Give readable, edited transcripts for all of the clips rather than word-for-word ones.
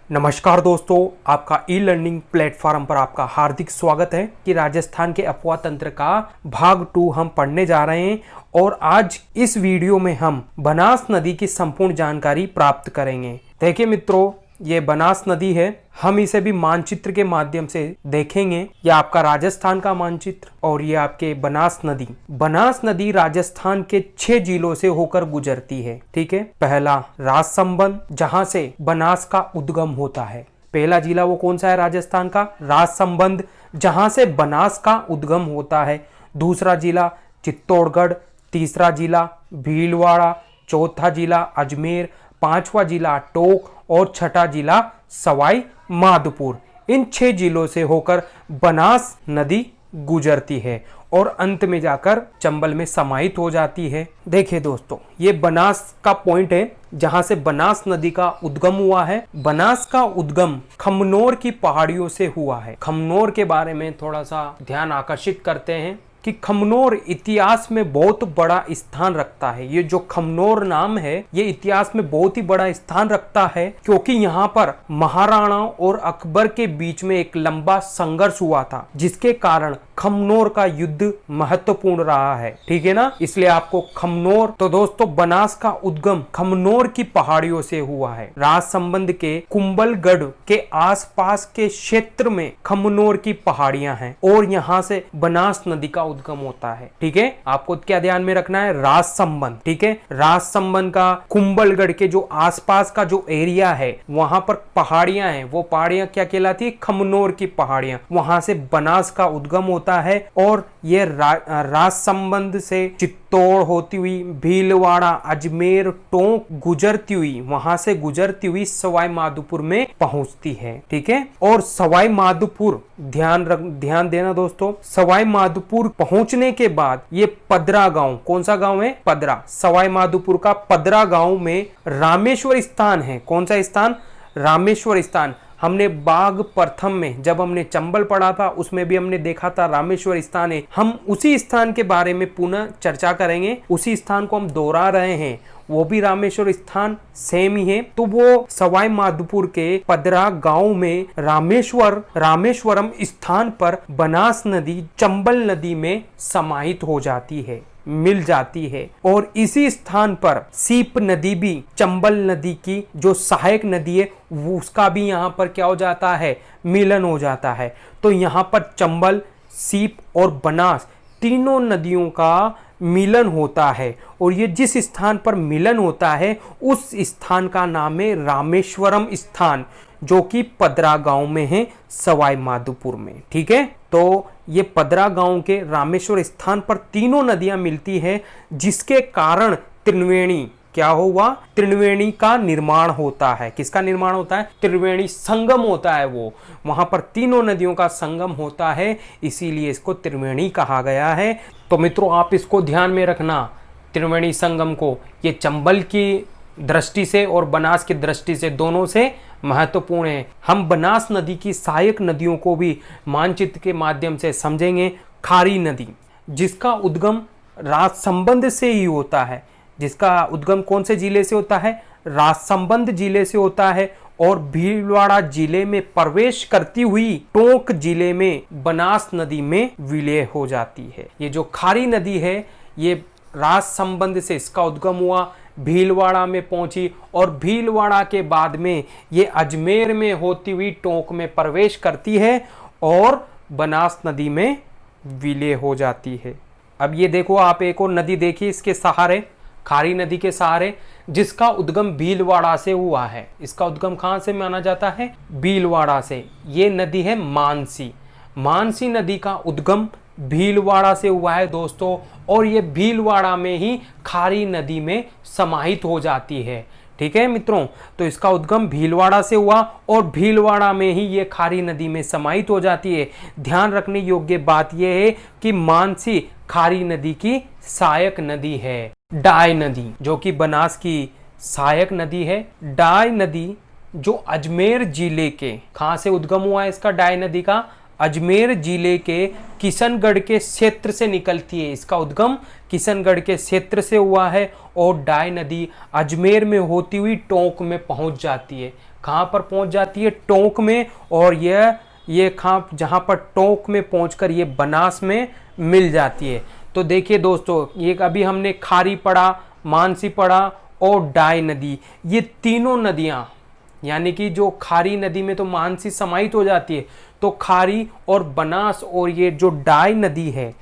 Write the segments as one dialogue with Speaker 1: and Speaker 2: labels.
Speaker 1: नमस्कार दोस्तों, आपका ई लर्निंग प्लेटफॉर्म पर आपका हार्दिक स्वागत है कि राजस्थान के अफवाह तंत्र का भाग 2 हम पढ़ने जा रहे हैं। और आज इस वीडियो में हम बनास नदी की संपूर्ण जानकारी प्राप्त करेंगे। देखिए मित्रों, ये बनास नदी है, हम इसे भी मानचित्र के माध्यम से देखेंगे। ये आपका राजस्थान का मानचित्र और ये आपके बनास नदी राजस्थान के 6 जिलों से होकर गुजरती है। ठीक है, पहला राजसमंद, जहां से बनास का उद्गम होता है। पहला जिला वो कौन सा है? राजस्थान का राजसमंद, जहां से बनास का उद्गम होता है। दूसरा जिला चित्तौड़गढ़, तीसरा जिला भीलवाड़ा, चौथा जिला अजमेर, पांचवा जिला टोंक और छठा जिला सवाई माधोपुर। इन 6 जिलों से होकर बनास नदी गुजरती है और अंत में जाकर चंबल में समाहित हो जाती है। देखिए दोस्तों, ये बनास का पॉइंट है जहां से बनास नदी का उद्गम हुआ है। बनास का उद्गम खमनोर की पहाड़ियों से हुआ है। खमनोर के बारे में थोड़ा सा ध्यान आकर्षित करते हैं कि खमनोर इतिहास में बहुत बड़ा स्थान रखता है। ये जो खमनोर नाम है, ये इतिहास में बहुत ही बड़ा स्थान रखता है, क्योंकि यहाँ पर महाराणाओं और अकबर के बीच में एक लंबा संघर्ष हुआ था, जिसके कारण खमनोर का युद्ध महत्वपूर्ण रहा है। ठीक है ना, इसलिए आपको खमनोर, तो दोस्तों बनास का उद्गम खमनोर की पहाड़ियों से हुआ है। राजसमंद के कुंभलगढ़ के आसपास के क्षेत्र में खमनोर की पहाड़ियां हैं और यहाँ से बनास नदी का उद्गम होता है। ठीक है, आपको क्या ध्यान में रखना है? राजसमंद। ठीक है, राजसमंद का कुंभलगढ़ के जो आसपास का जो एरिया है, वहां पर पहाड़ियां हैं। वो पहाड़ियां क्या कहलाती है? खमनोर की पहाड़ियां। वहां से बनास का उद्गम होता है और ये राजसमंद से चित्तौड़ होती हुई भीलवाड़ा, अजमेर, टोंक गुजरती हुई, वहां से गुजरती हुई सवाई माधोपुर में पहुंचती है। ठीक है, और सवाई माधोपुर, ध्यान देना दोस्तों, सवाई माधोपुर पहुंचने के बाद ये पदरा गांव, कौन सा गांव है? पदरा। सवाई माधोपुर का पदरा गांव में रामेश्वर स्थान है। कौन सा स्थान? रामेश्वर स्थान। हमने बाघ प्रथम में जब हमने चंबल पढ़ा था, उसमें भी हमने देखा था रामेश्वर स्थान है। हम उसी स्थान के बारे में पुनः चर्चा करेंगे। उसी स्थान को हम दोहरा रहे हैं, वो भी रामेश्वर स्थान सेम ही है। तो वो सवाई माधोपुर के पदरा गांव में रामेश्वरम स्थान पर बनास नदी चंबल नदी में समाहित हो जाती है, मिल जाती है। और इसी स्थान पर सीप नदी भी, चंबल नदी की जो सहायक नदी है, उसका भी यहाँ पर क्या हो जाता है? मिलन हो जाता है। तो यहाँ पर चंबल, सीप और बनास तीनों नदियों का मिलन होता है। और ये जिस स्थान पर मिलन होता है, उस स्थान का नाम है रामेश्वरम स्थान, जो कि पदरा गांव में है, सवाई माधोपुर में। ठीक है, तो ये पदरा गांव के रामेश्वर स्थान पर तीनों नदियां मिलती हैं, जिसके कारण त्रिवेणी क्या हुआ? त्रिवेणी का निर्माण होता है। किसका निर्माण होता है? त्रिवेणी संगम होता है। वो वहां पर तीनों नदियों का संगम होता है, इसीलिए इसको त्रिवेणी कहा गया है। तो मित्रों, आप इसको ध्यान में रखना, त्रिवेणी संगम को। ये चंबल की दृष्टि से और बनास की दृष्टि से दोनों से महत्वपूर्ण है। हम बनास नदी की सहायक नदियों को भी मानचित्र के माध्यम से समझेंगे। खारी नदी, जिसका उद्गम राजसमंद से ही होता है। जिसका उद्गम कौन से जिले से होता है? राजसमंद जिले से होता है और भीलवाड़ा जिले में प्रवेश करती हुई टोंक जिले में बनास नदी में विलय हो जाती है। ये जो खारी नदी है, ये राजसमंद से इसका उद्गम हुआ, भीलवाड़ा में पहुंची और भीलवाड़ा के बाद में ये अजमेर में होती हुई टोंक में प्रवेश करती है और बनास नदी में विलय हो जाती है। अब ये देखो, आप एक और नदी देखिए इसके सहारे, खारी नदी के सहारे, जिसका उद्गम भीलवाड़ा से हुआ है। इसका उद्गम कहां से माना जाता है? भीलवाड़ा से। ये नदी है मानसी नदी का उद्गम भीलवाड़ा से हुआ है दोस्तों, और ये भीलवाड़ा में ही खारी नदी में समाहित हो जाती है। ठीक है मित्रों, तो इसका उद्गम भीलवाड़ा से हुआ और भीलवाड़ा में ही ये खारी नदी में समाहित हो जाती है। ध्यान रखने योग्य बात यह है कि मानसी खारी नदी की सहायक नदी है। डाय नदी, जो कि बनास की सहायक नदी है। डाय नदी जो अजमेर जिले के, कहां से उद्गम हुआ है इसका? डाय नदी का अजमेर जिले के किशनगढ़ के क्षेत्र से निकलती है। इसका उद्गम किशनगढ़ के क्षेत्र से हुआ है और डाय नदी अजमेर में होती हुई टोंक में पहुंच जाती है। कहाँ पर पहुंच जाती है? टोंक में। और ये खां जहाँ पर टोंक में पहुंचकर ये बनास में मिल जाती है। तो देखिए दोस्तों, ये अभी हमने खारी पढ़ा, मानसी पढ़ा और डाय नदी, ये तीनों नदियाँ, यानी कि जो खारी नदी में तो मानसी समाहित हो जाती है, तो खारी और बनास और ये जो डाय नदी है,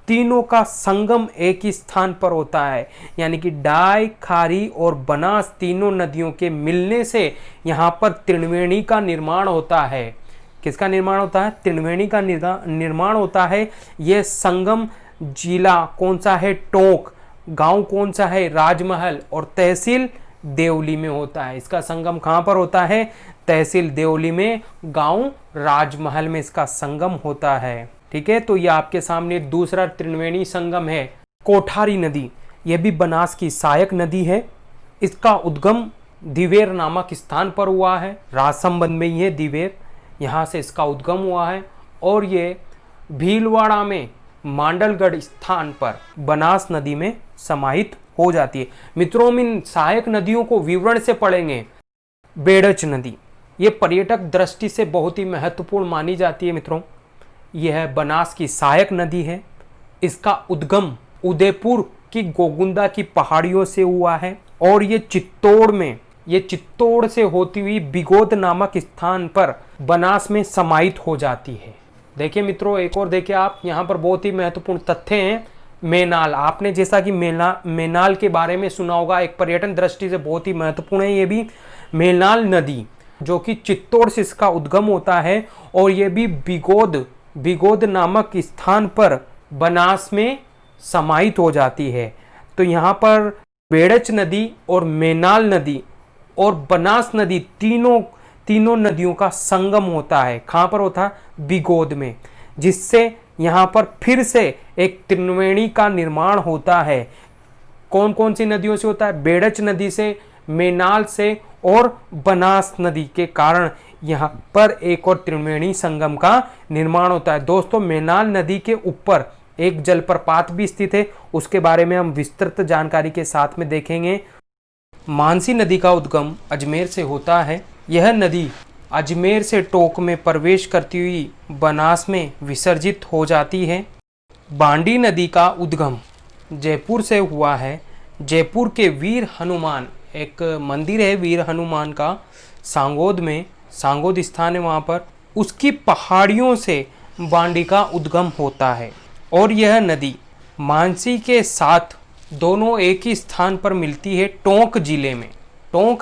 Speaker 1: तीनों का संगम एक ही स्थान पर होता है। यानी कि डाय, खारी और बनास तीनों नदियों के मिलने से यहाँ पर त्रिवेणी का निर्माण होता है। किसका निर्माण होता है? त्रिवेणी का निर्माण होता है। यह संगम जिला कौन सा है? टोंक। गांव कौन सा है? राजमहल। और तहसील देवली में होता है। इसका संगम कहाँ पर होता है? तहसील देवली में, गांव राजमहल में इसका संगम होता है। ठीक है, तो ये आपके सामने दूसरा त्रिवेणी संगम है। कोठारी नदी, यह भी बनास की सहायक नदी है। इसका उद्गम दिवेर नामक स्थान पर हुआ है। राजसमंद में ही है दिवेर, यहाँ से इसका उद्गम हुआ है। और ये भीलवाड़ा में मांडलगढ़ स्थान पर बनास नदी में समाहित हो जाती है। मित्रों, हम इन सहायक नदियों को विवरण से पढ़ेंगे। बेड़च नदी, ये पर्यटक दृष्टि से बहुत ही महत्वपूर्ण मानी जाती है। मित्रों, यह बनास की सहायक नदी है। इसका उद्गम उदयपुर की गोगुंदा की पहाड़ियों से हुआ है और ये चित्तौड़ से होती हुई बिगोद नामक स्थान पर बनास में समाहित हो जाती है। देखिए मित्रों, एक और देखिए आप, यहाँ पर बहुत ही महत्वपूर्ण तथ्य हैं। मेनाल, आपने जैसा कि मेनाल के बारे में सुना होगा, एक पर्यटन दृष्टि से बहुत ही महत्वपूर्ण है। ये भी मेनाल नदी जो कि चित्तौड़ से इसका उद्गम होता है और ये भी बिगोद नामक स्थान पर बनास में समाहित हो जाती है। तो यहाँ पर बेड़च नदी और मेनाल नदी और बनास नदी तीनों नदियों का संगम होता है। कहाँ पर होता है? बिगोद में, जिससे यहाँ पर फिर से एक त्रिवेणी का निर्माण होता है। कौन कौन सी नदियों से होता है? बेड़च नदी से, मेनाल से और बनास नदी के कारण यहाँ पर एक और त्रिवेणी संगम का निर्माण होता है। दोस्तों, मेनाल नदी के ऊपर एक जलप्रपात भी स्थित है, उसके बारे में हम विस्तृत जानकारी के साथ में देखेंगे। मानसी नदी का उद्गम अजमेर से होता है। यह नदी अजमेर से टोंक में प्रवेश करती हुई बनास में विसर्जित हो जाती है। बांडी नदी का उद्गम जयपुर से हुआ है। जयपुर के वीर हनुमान, एक मंदिर है वीर हनुमान का, सांगोद स्थान है वहाँ पर, उसकी पहाड़ियों से बांडी का उद्गम होता है। और यह नदी मानसी के साथ दोनों एक ही स्थान पर मिलती है, टोंक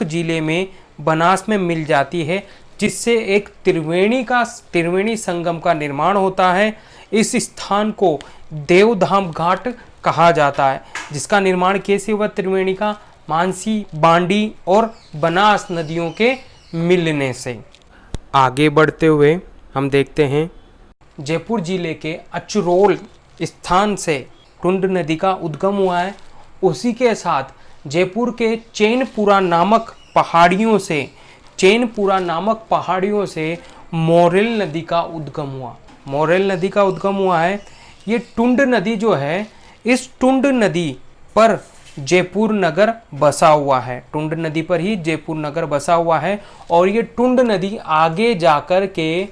Speaker 1: जिले में बनास में मिल जाती है, जिससे एक त्रिवेणी संगम का निर्माण होता है। इस स्थान को देवधाम घाट कहा जाता है, जिसका निर्माण कैसे हुआ? त्रिवेणी का, मानसी, बांडी और बनास नदियों के मिलने से। आगे बढ़ते हुए हम देखते हैं, जयपुर जिले के अचरोल स्थान से टुंड नदी का उद्गम हुआ है। उसी के साथ जयपुर के चैनपुरा नामक पहाड़ियों से मोरेल नदी का उद्गम हुआ है। ये टुंड नदी जो है, इस टुंड नदी पर जयपुर नगर बसा हुआ है। टुंड नदी पर ही जयपुर नगर बसा हुआ है। और ये टुंड नदी आगे जाकर के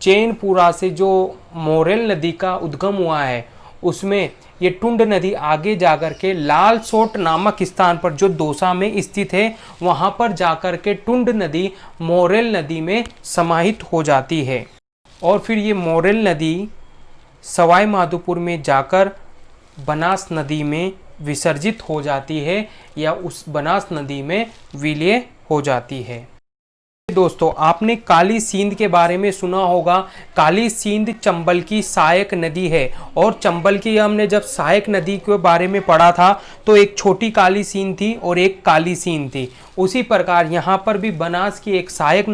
Speaker 1: चैनपुरा से जो मोरेल नदी का उद्गम हुआ है, उसमें ये टुंड नदी आगे जाकर के लालसोट नामक स्थान पर जो दौसा में स्थित है, वहां पर जाकर के टुंड नदी मोरेल नदी में समाहित हो जाती है। और फिर ये मोरेल नदी सवाई माधोपुर में जाकर बनास नदी में विसर्जित हो जाती है, या उस बनास नदी में विलय हो जाती है। दोस्तों, आपने काली सींध के बारे में सुना होगा। काली सींध चंबल की सहायक नदी है। और चंबल की हमने जब सहायक नदी के बारे में पढ़ा था, तो एक छोटी काली सींध थी और एक काली सींध थी। उसी प्रकार यहाँ पर भी बनास की एक सहायक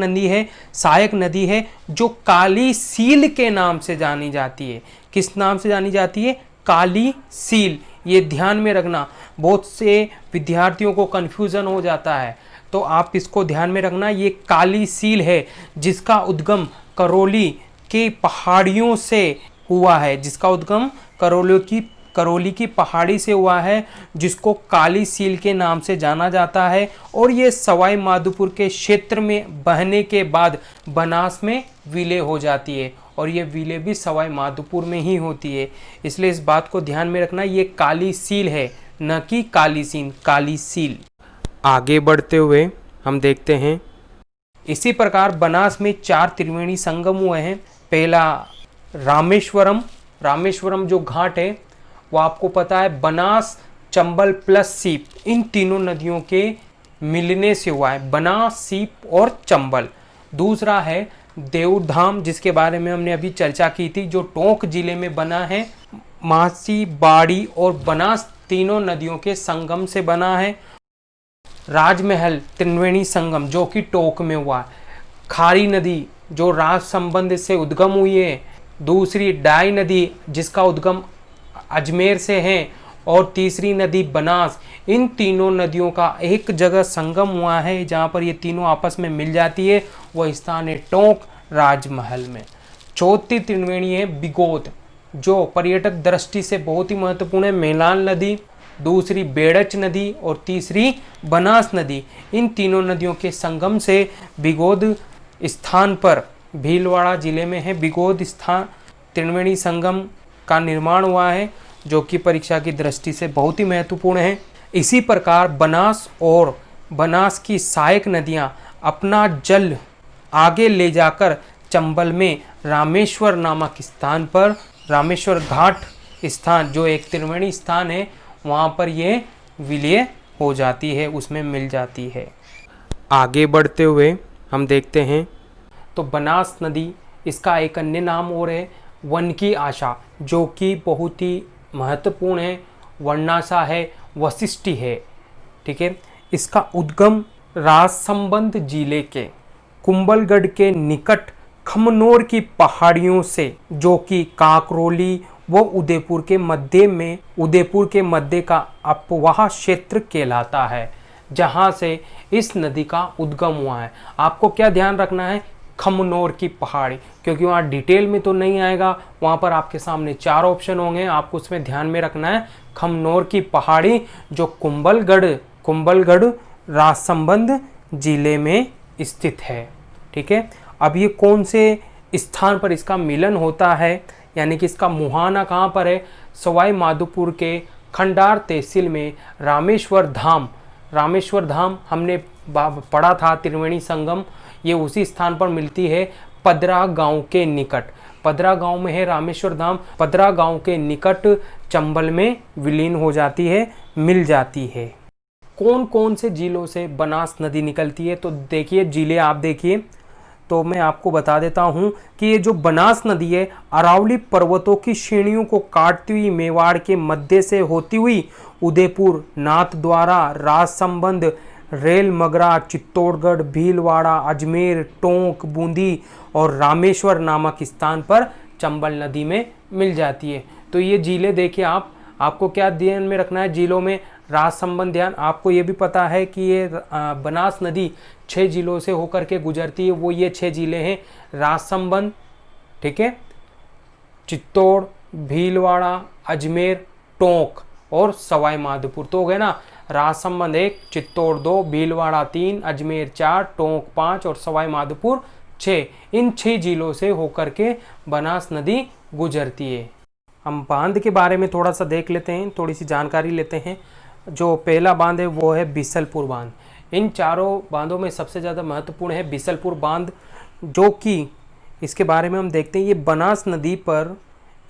Speaker 1: नदी है जो काली सील के नाम से जानी जाती है। किस नाम से जानी जाती है? काली सील। ये ध्यान में रखना, बहुत से विद्यार्थियों को कन्फ्यूजन हो जाता है, तो आप इसको ध्यान में रखना। ये काली सील है जिसका उद्गम करौली की पहाड़ियों से हुआ है, जिसका उद्गम करौली की पहाड़ी से हुआ है, जिसको काली सील के नाम से जाना जाता है। और ये सवाई माधोपुर के क्षेत्र में बहने के बाद बनास में विलय हो जाती है, और ये विलय भी सवाई माधोपुर में ही होती है। इसलिए इस बात को ध्यान में रखना, ये काली सील है, न कि काली सीन, काली सील। आगे बढ़ते हुए हम देखते हैं, इसी प्रकार बनास में 4 त्रिवेणी संगम हुए हैं। पहला रामेश्वरम जो घाट है वो आपको पता है बनास, चंबल प्लस सीप, इन तीनों नदियों के मिलने से हुआ है, बनास, सीप और चंबल। दूसरा है देवधाम, जिसके बारे में हमने अभी चर्चा की थी, जो टोंक जिले में बना है। मासी, बाड़ी और बनास तीनों नदियों के संगम से बना है। राजमहल त्रिवेणी संगम जो कि टोंक में हुआ। खारी नदी जो राज संबंध से उद्गम हुई है। दूसरी डाई नदी जिसका उद्गम अजमेर से है, और तीसरी नदी बनास। इन तीनों नदियों का एक जगह संगम हुआ है जहाँ पर ये तीनों आपस में मिल जाती है, वह स्थान है टोंक राजमहल में। चौथी त्रिवेणी है बिगोद, जो पर्यटक दृष्टि से बहुत ही महत्वपूर्ण है। मेलान नदी, दूसरी बेड़च नदी और तीसरी बनास नदी। इन तीनों नदियों के संगम से बिगोद स्थान पर, भीलवाड़ा जिले में है बिगोद स्थान, त्रिवेणी संगम का निर्माण हुआ है, जो कि परीक्षा की दृष्टि से बहुत ही महत्वपूर्ण है। इसी प्रकार बनास और बनास की सहायक नदियां अपना जल आगे ले जाकर चंबल में रामेश्वर नामक स्थान पर, रामेश्वर घाट स्थान जो एक त्रिवेणी स्थान है, वहाँ पर ये विलय हो जाती है, उसमें मिल जाती है। आगे बढ़ते हुए हम देखते हैं, तो बनास नदी, इसका एक अन्य नाम और है वन की आशा, जो कि बहुत ही महत्वपूर्ण है। वर्णाशा है, वशिष्ठी है, ठीक है। इसका उद्गम राजसंबंध जिले के कुंभलगढ़ के निकट खमनोर की पहाड़ियों से, जो कि काकरोली व उदयपुर के मध्य का अपवाह क्षेत्र कहलाता है, जहां से इस नदी का उद्गम हुआ है। आपको क्या ध्यान रखना है, खमनोर की पहाड़ी, क्योंकि वहाँ डिटेल में तो नहीं आएगा, वहाँ पर आपके सामने 4 ऑप्शन होंगे, आपको उसमें ध्यान में रखना है खमनोर की पहाड़ी, जो कुंभलगढ़ राजसंबंध जिले में स्थित है, ठीक है। अब ये कौन से स्थान पर इसका मिलन होता है, यानी कि इसका मुहाना कहाँ पर है, सवाई माधोपुर के खंडार तहसील में रामेश्वर धाम हमने पढ़ा था, त्रिवेणी संगम, ये उसी स्थान पर मिलती है, पदरा गांव के निकट। पदरा गांव में है रामेश्वर धाम, पदरा गांव के निकट चंबल में विलीन हो जाती है, मिल जाती है। कौन कौन से जिलों से बनास नदी निकलती है, तो देखिए जिले आप देखिए, तो मैं आपको बता देता हूं कि ये जो बनास नदी है, अरावली पर्वतों की श्रेणियों को काटती हुई मेवाड़ के मध्य से होती हुई उदयपुर, नाथद्वारा, राजसंबंध, रेल मगरा, चित्तौड़गढ़, भीलवाड़ा, अजमेर, टोंक, बूंदी और रामेश्वर नामक स्थान पर चंबल नदी में मिल जाती है। तो ये जिले देखिए, आपको क्या ध्यान में रखना है, जिलों में राज संबंध ध्यान। आपको ये भी पता है कि ये बनास नदी 6 जिलों से होकर के गुजरती है, वो ये 6 जिले हैं, राजसंबंध, ठीक है, चित्तौड़, भीलवाड़ा, अजमेर, टोंक और सवाई माधोपुर। तो हो गए ना, राजसंबंध 1, चित्तौड़ 2, भीलवाड़ा 3, अजमेर 4, टोंक 5 और सवाई माधोपुर 6। इन 6 जिलों से होकर के बनास नदी गुजरती है। हम बांध के बारे में थोड़ा सा देख लेते हैं, थोड़ी सी जानकारी लेते हैं। जो पहला बांध है वो है बिसलपुर बांध। इन चारों बांधों में सबसे ज़्यादा महत्वपूर्ण है बिसलपुर बांध, जो कि इसके बारे में हम देखते हैं। ये बनास नदी पर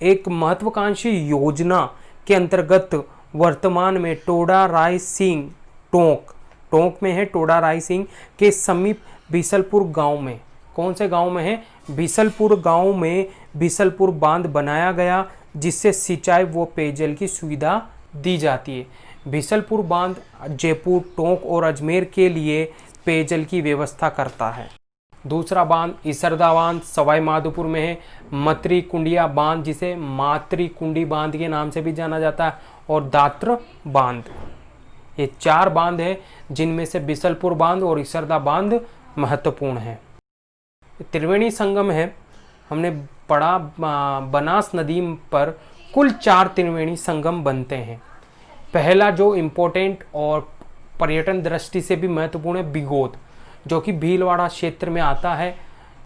Speaker 1: एक महत्वाकांक्षी योजना के अंतर्गत वर्तमान में टोडा रायसिंह, टोंक में है, टोडा रायसिंह के समीप बिसलपुर गांव में, कौन से गांव में है, बिसलपुर गांव में बिसलपुर बांध बनाया गया, जिससे सिंचाई व पेयजल की सुविधा दी जाती है। बिसलपुर बांध जयपुर, टोंक और अजमेर के लिए पेयजल की व्यवस्था करता है। दूसरा बांध इसरदा बांध सवाई माधोपुर में है। मतरी कुंडिया बांध, जिसे मातरी कुंडी बांध के नाम से भी जाना जाता है, और दात्र बांध। ये 4 बांध है, जिनमें से बिसलपुर बांध और इसरदा बांध महत्वपूर्ण है। त्रिवेणी संगम है, हमने पढ़ा बनास नदी पर कुल 4 त्रिवेणी संगम बनते हैं। पहला जो इम्पोर्टेंट और पर्यटन दृष्टि से भी महत्वपूर्ण है बिगोद, जो कि भीलवाड़ा क्षेत्र में आता है,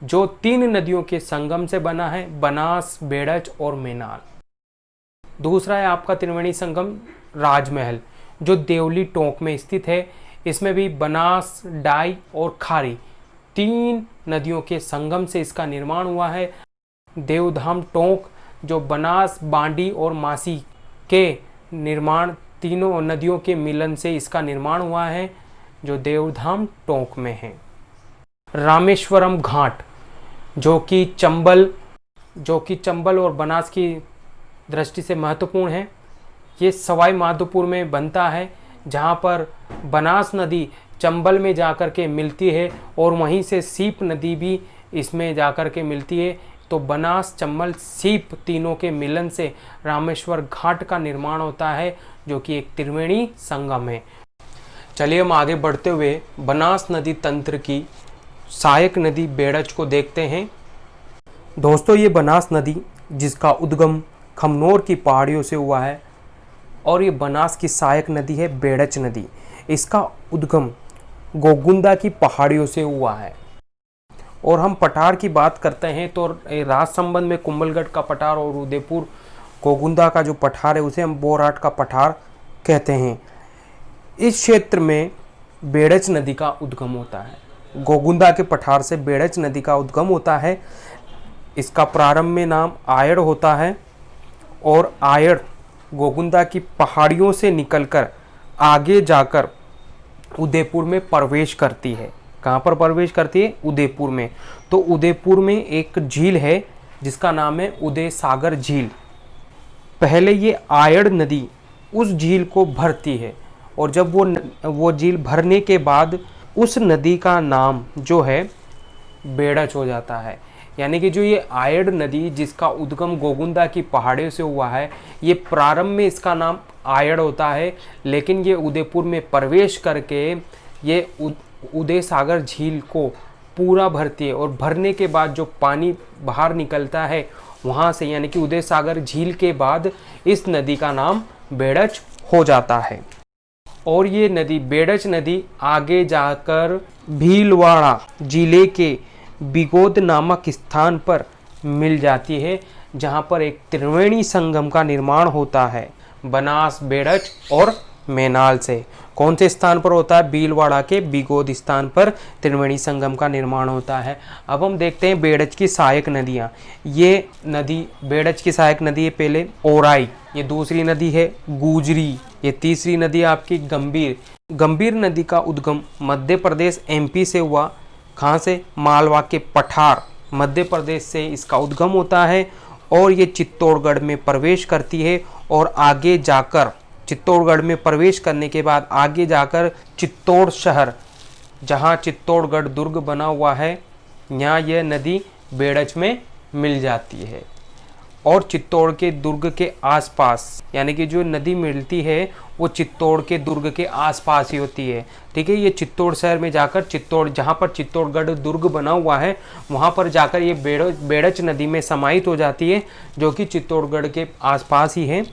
Speaker 1: जो 3 नदियों के संगम से बना है, बनास, बेड़च और मेनाल। दूसरा है आपका त्रिवेणी संगम राजमहल, जो देवली टोंक में स्थित है। इसमें भी बनास, डाई और खारी 3 नदियों के संगम से इसका निर्माण हुआ है। देवधाम टोंक, जो बनास, बांडी और मासी के निर्माण, तीनों नदियों के मिलन से इसका निर्माण हुआ है, जो देवधाम टोंक में है। रामेश्वरम घाट, जो कि चंबल और बनास की दृष्टि से महत्वपूर्ण है। ये सवाई माधोपुर में बनता है, जहाँ पर बनास नदी चंबल में जाकर के मिलती है और वहीं से सीप नदी भी इसमें जाकर के मिलती है। तो बनास, चंबल, सीप तीनों के मिलन से रामेश्वर घाट का निर्माण होता है, जो कि एक त्रिवेणी संगम है। चलिए हम आगे बढ़ते हुए बनास नदी तंत्र की सहायक नदी बेड़च को देखते हैं। दोस्तों, ये बनास नदी जिसका उद्गम खमनोर की पहाड़ियों से हुआ है और ये बनास की सहायक नदी है बेड़च नदी। इसका उद्गम गोगुंदा की पहाड़ियों से हुआ है। और हम पठार की बात करते हैं तो राज संबंध में कुंभलगढ़ का पठार और उदयपुर गोगुंदा का जो पठार है उसे हम बोराट का पठार कहते हैं। इस क्षेत्र में बेड़च नदी का उद्गम होता है। गोगुंदा के पठार से बेड़च नदी का उद्गम होता है। इसका प्रारंभ में नाम आयड़ होता है और आयड़ गोगुंदा की पहाड़ियों से निकलकर आगे जाकर उदयपुर में प्रवेश करती है। कहाँ पर प्रवेश करती है? उदयपुर में। तो उदयपुर में एक झील है जिसका नाम है उदय सागर झील। पहले ये आयड़ नदी उस झील को भरती है और जब वो झील भरने के बाद उस नदी का नाम जो है बेड़च हो जाता है। यानी कि जो ये आयड़ नदी जिसका उद्गम गोगुंदा की पहाड़ियों से हुआ है, ये प्रारंभ में इसका नाम आयड़ होता है, लेकिन ये उदयपुर में प्रवेश करके ये उदय सागर झील को पूरा भरती है और भरने के बाद जो पानी बाहर निकलता है वहाँ से, यानी कि उदय सागर झील के बाद इस नदी का नाम बेड़च हो जाता है। और ये नदी बेड़च नदी आगे जाकर भीलवाड़ा जिले के बिगोद नामक स्थान पर मिल जाती है, जहाँ पर एक त्रिवेणी संगम का निर्माण होता है बनास, बेड़च और मेनाल से। कौन से स्थान पर होता है? भीलवाड़ा के बिगोद स्थान पर त्रिवेणी संगम का निर्माण होता है। अब हम देखते हैं बेड़च की सहायक नदियाँ। ये नदी बेड़च की सहायक नदी है पहले ओराई, ये दूसरी नदी है गुजरी, ये तीसरी नदी है आपकी गंभीर। गंभीर नदी का उद्गम मध्य प्रदेश एमपी से हुआ। कहाँ से? मालवा के पठार मध्य प्रदेश से इसका उद्गम होता है और ये चित्तौड़गढ़ में प्रवेश करती है और आगे जाकर चित्तौड़गढ़ में प्रवेश करने के बाद आगे जाकर चित्तौड़ शहर, जहाँ चित्तौड़गढ़ दुर्ग बना हुआ है, यहाँ यह नदी बेड़च में मिल जाती है। और चित्तौड़ के दुर्ग के आसपास, यानी कि जो नदी मिलती है वो चित्तौड़ के दुर्ग के आसपास ही होती है। ठीक है, ये चित्तौड़ शहर में जाकर चित्तौड़, जहाँ पर चित्तौड़गढ़ दुर्ग बना हुआ है, वहाँ पर जाकर ये बेड़च नदी में समाहित हो जाती है, जो कि चित्तौड़गढ़ के आसपास ही है।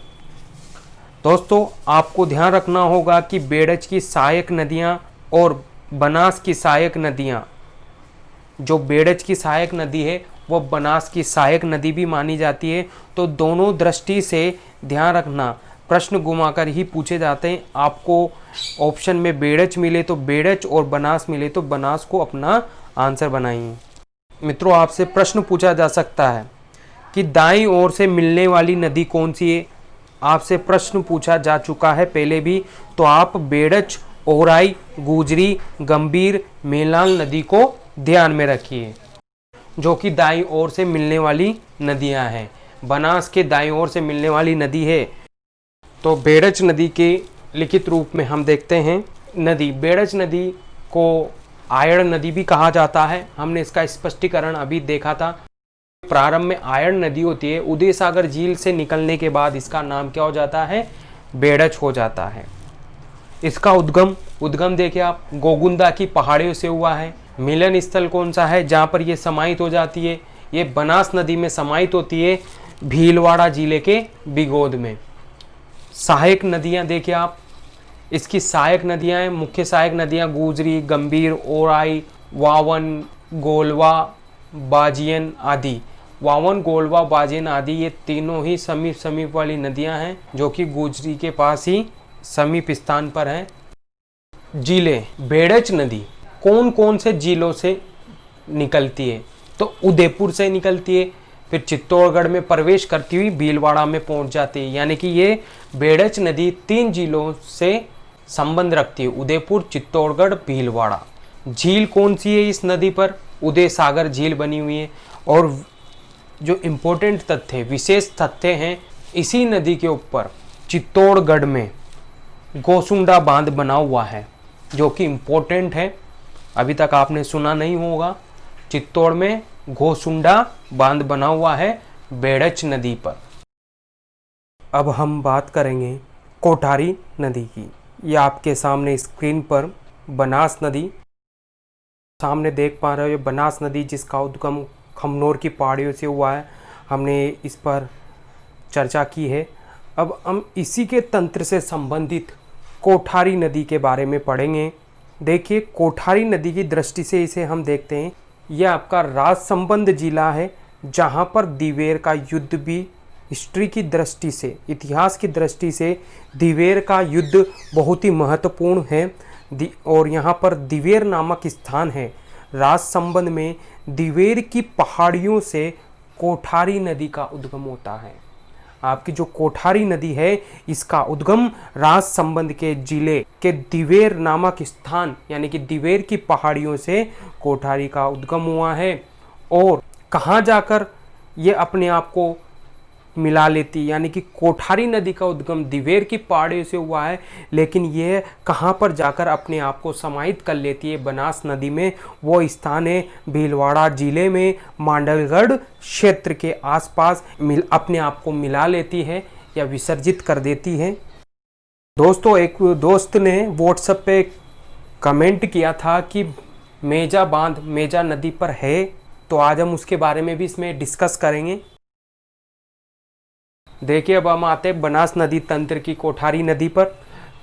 Speaker 1: दोस्तों, आपको ध्यान रखना होगा कि बेड़च की सहायक नदियाँ और बनास की सहायक नदियाँ, जो बेड़च की सहायक नदी है वो बनास की सहायक नदी भी मानी जाती है। तो दोनों दृष्टि से ध्यान रखना, प्रश्न घुमाकर ही पूछे जाते हैं। आपको ऑप्शन में बेड़च मिले तो बेड़च और बनास मिले तो बनास को अपना आंसर बनाइए। मित्रों, आपसे प्रश्न पूछा जा सकता है कि दाईं ओर से मिलने वाली नदी कौन सी है? आपसे प्रश्न पूछा जा चुका है पहले भी, तो आप बेड़च, ओराई, गुजरी, गंभीर, मेनाल नदी को ध्यान में रखिए, जो कि दाईं ओर से मिलने वाली नदियां हैं। बनास के दाईं ओर से मिलने वाली नदी है। तो बेड़च नदी के लिखित रूप में हम देखते हैं। नदी बेड़च नदी को आयड़ नदी भी कहा जाता है। हमने इसका स्पष्टीकरण अभी देखा था। प्रारंभ में आयड़ नदी होती है, उदय सागर झील से निकलने के बाद इसका नाम क्या हो जाता है? बेड़च हो जाता है। इसका उद्गम देखिए आप, गोगुंदा की पहाड़ियों से हुआ है। मिलन स्थल कौन सा है जहाँ पर ये समाहित हो जाती है? ये बनास नदी में समाहित होती है, भीलवाड़ा जिले के बिगोद में। सहायक नदियां देखिए आप, इसकी सहायक नदियां हैं, मुख्य सहायक नदियां गुजरी, गंभीर, ओराई, वावन, गोलवा, बाजियन आदि। वावन, गोलवा, बाजियन आदि ये तीनों ही समीप समीप वाली नदियां हैं जो कि गुजरी के पास ही समीप स्थान पर हैं। जिले, बेड़च नदी कौन कौन से जिलों से निकलती है? तो उदयपुर से निकलती है, फिर चित्तौड़गढ़ में प्रवेश करती हुई भीलवाड़ा में पहुंच जाती है। यानी कि ये बेड़च नदी 3 जिलों से संबंध रखती है, उदयपुर, चित्तौड़गढ़, भीलवाड़ा। झील कौन सी है इस नदी पर? उदय सागर झील बनी हुई है। और जो इम्पोर्टेंट तथ्य, विशेष तथ्य हैं, इसी नदी के ऊपर चित्तौड़गढ़ में गोसुंडा बांध बना हुआ है, जो कि इम्पोर्टेंट है, अभी तक आपने सुना नहीं होगा। चित्तौड़ में गोसुंडा बांध बना हुआ है बेड़च नदी पर। अब हम बात करेंगे कोठारी नदी की। ये आपके सामने स्क्रीन पर बनास नदी सामने देख पा रहे हो। ये बनास नदी जिसका उद्गम खमनोर की पहाड़ियों से हुआ है, हमने इस पर चर्चा की है। अब हम इसी के तंत्र से संबंधित कोठारी नदी के बारे में पढ़ेंगे। देखिए, कोठारी नदी की दृष्टि से इसे हम देखते हैं, यह आपका राजसंबंध जिला है, जहां पर दिवेर का युद्ध भी हिस्ट्री की दृष्टि से, इतिहास की दृष्टि से दिवेर का युद्ध बहुत ही महत्वपूर्ण है। और यहाँ पर दिवेर नामक स्थान है। राजसंबंध में दिवेर की पहाड़ियों से कोठारी नदी का उद्गम होता है। आपकी जो कोठारी नदी है, इसका उद्गम राजसंबंध के जिले के दिवेर नामक स्थान यानी कि दिवेर की पहाड़ियों से कोठारी का उद्गम हुआ है। और कहाँ जाकर ये अपने आप को मिला लेती, यानी कि कोठारी नदी का उद्गम दिवेर की पहाड़ियों से हुआ है, लेकिन यह कहाँ पर जाकर अपने आप को समाहित कर लेती है बनास नदी में? वो स्थान है भीलवाड़ा जिले में, मांडलगढ़ क्षेत्र के आसपास अपने आप को मिला लेती है या विसर्जित कर देती है। दोस्तों, एक दोस्त ने व्हाट्सएप पे कमेंट किया था कि मेजा बांध मेजा नदी पर है, तो आज हम उसके बारे में भी इसमें डिस्कस करेंगे। देखिए, अब हम आते हैं बनास नदी तंत्र की कोठारी नदी पर।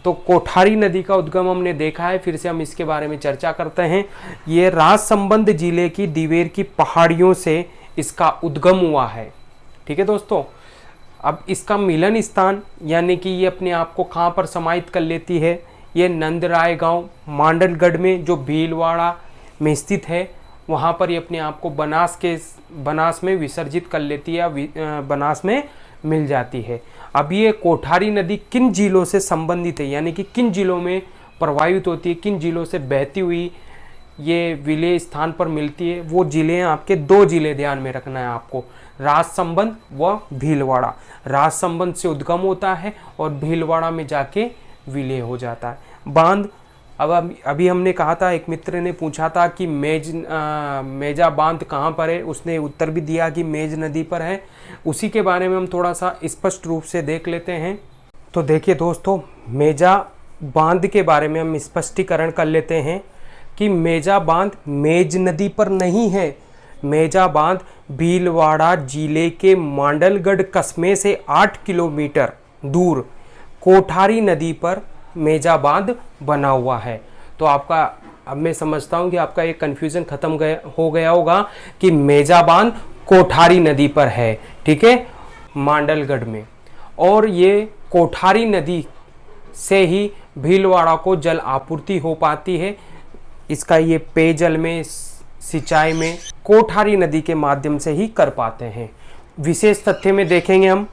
Speaker 1: तो कोठारी नदी का उद्गम हमने देखा है, फिर से हम इसके बारे में चर्चा करते हैं। ये राजसंबंध जिले की दिवेर की पहाड़ियों से इसका उद्गम हुआ है। ठीक है दोस्तों, अब इसका मिलन स्थान यानी कि ये अपने आप को कहाँ पर समाहित कर लेती है? ये नंदराय गांव मांडलगढ़ में जो भीलवाड़ा में स्थित है, वहाँ पर ये अपने आप को बनास में विसर्जित कर लेती है, बनास में मिल जाती है। अब ये कोठारी नदी किन जिलों से संबंधित है, यानी कि किन जिलों में प्रवाहित होती है, किन जिलों से बहती हुई ये विलय स्थान पर मिलती है? वो जिले हैं आपके, 2 जिले ध्यान में रखना है आपको, राजसंबंध व भीलवाड़ा। राजसंबंध से उद्गम होता है और भीलवाड़ा में जाके विलय हो जाता है। बांध, अब अभी हमने कहा था, एक मित्र ने पूछा था कि मेजा बांध कहाँ पर है, उसने उत्तर भी दिया कि मेज नदी पर है। उसी के बारे में हम थोड़ा सा स्पष्ट रूप से देख लेते हैं। तो देखिए दोस्तों, मेजा बांध के बारे में हम स्पष्टीकरण कर लेते हैं कि मेजा बांध मेज नदी पर नहीं है। मेजा बांध भीलवाड़ा जिले के मांडलगढ़ कस्बे से 8 किलोमीटर दूर कोठारी नदी पर मेजा बांध बना हुआ है। तो आपका, अब मैं समझता हूं कि आपका ये कन्फ्यूजन खत्म हो गया होगा कि मेजा बांध कोठारी नदी पर है, ठीक है, मांडलगढ़ में। और ये कोठारी नदी से ही भीलवाड़ा को जल आपूर्ति हो पाती है। इसका ये पेयजल में, सिंचाई में कोठारी नदी के माध्यम से ही कर पाते हैं। विशेष तथ्य में देखेंगे हम,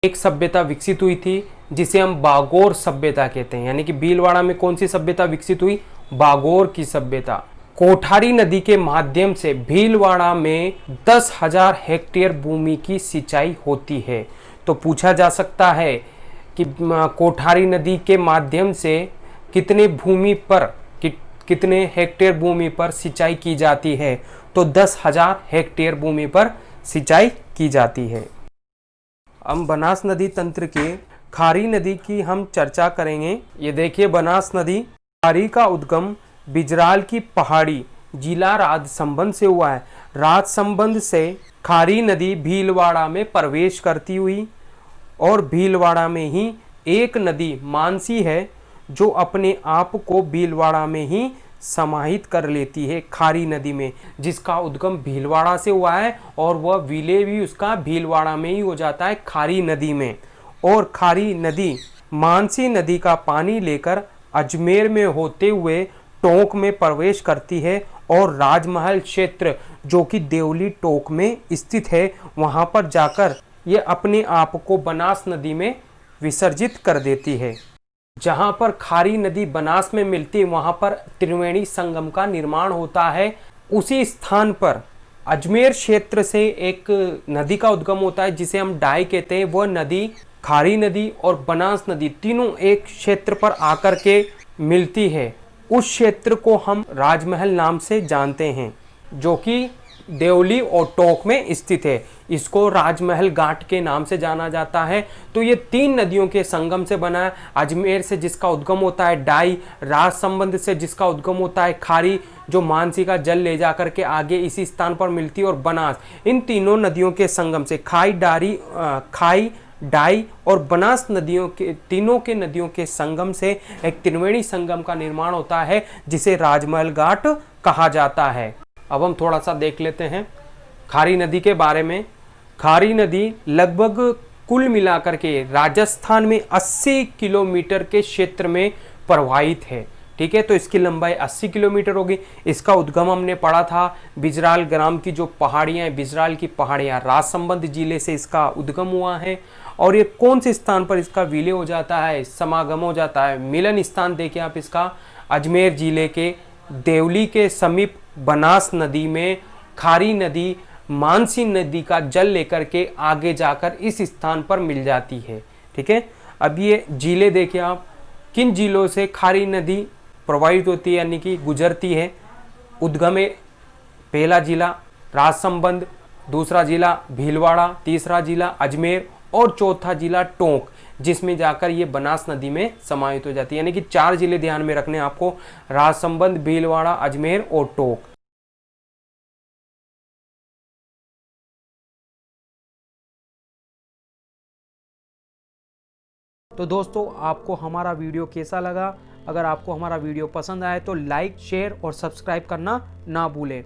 Speaker 1: एक सभ्यता विकसित हुई थी जिसे हम बागोर सभ्यता कहते हैं। यानी कि भीलवाड़ा में कौन सी सभ्यता विकसित हुई? बागोर की सभ्यता। कोठारी नदी के माध्यम से भीलवाड़ा में 10,000 हेक्टेयर भूमि की सिंचाई होती है। तो पूछा जा सकता है कि कोठारी नदी के माध्यम से कितने हेक्टेयर भूमि पर सिंचाई की जाती है? तो 10,000 हेक्टेयर भूमि पर सिंचाई की जाती है। हम बनास नदी तंत्र के खारी नदी की हम चर्चा करेंगे। ये देखिए, बनास नदी खारी का उद्गम बिजराल की पहाड़ी जिला राजसंबंध से हुआ है। राजसंबंध से खारी नदी भीलवाड़ा में प्रवेश करती हुई और भीलवाड़ा में ही एक नदी मानसी है जो अपने आप को भीलवाड़ा में ही समाहित कर लेती है खारी नदी में, जिसका उद्गम भीलवाड़ा से हुआ है और वह विलय भी उसका भीलवाड़ा में ही हो जाता है खारी नदी में। और खारी नदी मानसी नदी का पानी लेकर अजमेर में होते हुए टोंक में प्रवेश करती है और राजमहल क्षेत्र जो कि देवली टोंक में स्थित है वहां पर जाकर ये अपने आप को बनास नदी में विसर्जित कर देती है। जहां पर खारी नदी बनास में मिलती है वहां पर त्रिवेणी संगम का निर्माण होता है। उसी स्थान पर अजमेर क्षेत्र से एक नदी का उद्गम होता है जिसे हम डाई कहते हैं। वह नदी खारी नदी और बनास नदी तीनों एक क्षेत्र पर आकर के मिलती है। उस क्षेत्र को हम राजमहल नाम से जानते हैं जो कि देवली और टोंक में स्थित है। इसको राजमहल घाट के नाम से जाना जाता है। तो ये तीन नदियों के संगम से बना है। अजमेर से जिसका उद्गम होता है डाई, राजसंबंध से जिसका उद्गम होता है खारी जो मानसी का जल ले जाकर के आगे इसी स्थान पर मिलती है, और बनास, इन तीनों नदियों के संगम से खाई डाई और बनास नदियों के तीनों के नदियों के संगम से एक त्रिवेणी संगम का निर्माण होता है जिसे राजमहल घाट कहा जाता है। अब हम थोड़ा सा देख लेते हैं खारी नदी के बारे में। खारी नदी लगभग कुल मिलाकर के राजस्थान में 80 किलोमीटर के क्षेत्र में प्रवाहित है। ठीक है, तो इसकी लंबाई 80 किलोमीटर होगी। इसका उद्गम हमने पढ़ा था बिजराल ग्राम की जो पहाड़ियां हैं, बिजराल की पहाड़ियां, राजसंबंध जिले से इसका उद्गम हुआ है। और ये कौन से स्थान पर इसका विलय हो जाता है, समागम हो जाता है, मिलन स्थान देखिए आप इसका अजमेर जिले के देवली के समीप बनास नदी में खारी नदी मानसी नदी का जल लेकर के आगे जाकर इस स्थान पर मिल जाती है। ठीक है, अब ये जिले देखिए आप, किन जिलों से खारी नदी प्रवाहित होती है यानी कि गुजरती है। उद्गम है पहला जिला राजसंबंध, दूसरा जिला भीलवाड़ा, तीसरा जिला अजमेर और चौथा जिला टोंक, जिसमें जाकर ये बनास नदी में समाहित हो जाती है। यानी कि 4 जिले ध्यान में रखने आपको, राजसंबंध, भीलवाड़ा, अजमेर और टोंक। तो दोस्तों आपको हमारा वीडियो कैसा लगा? अगर आपको हमारा वीडियो पसंद आए तो लाइक, शेयर और सब्सक्राइब करना ना भूलें।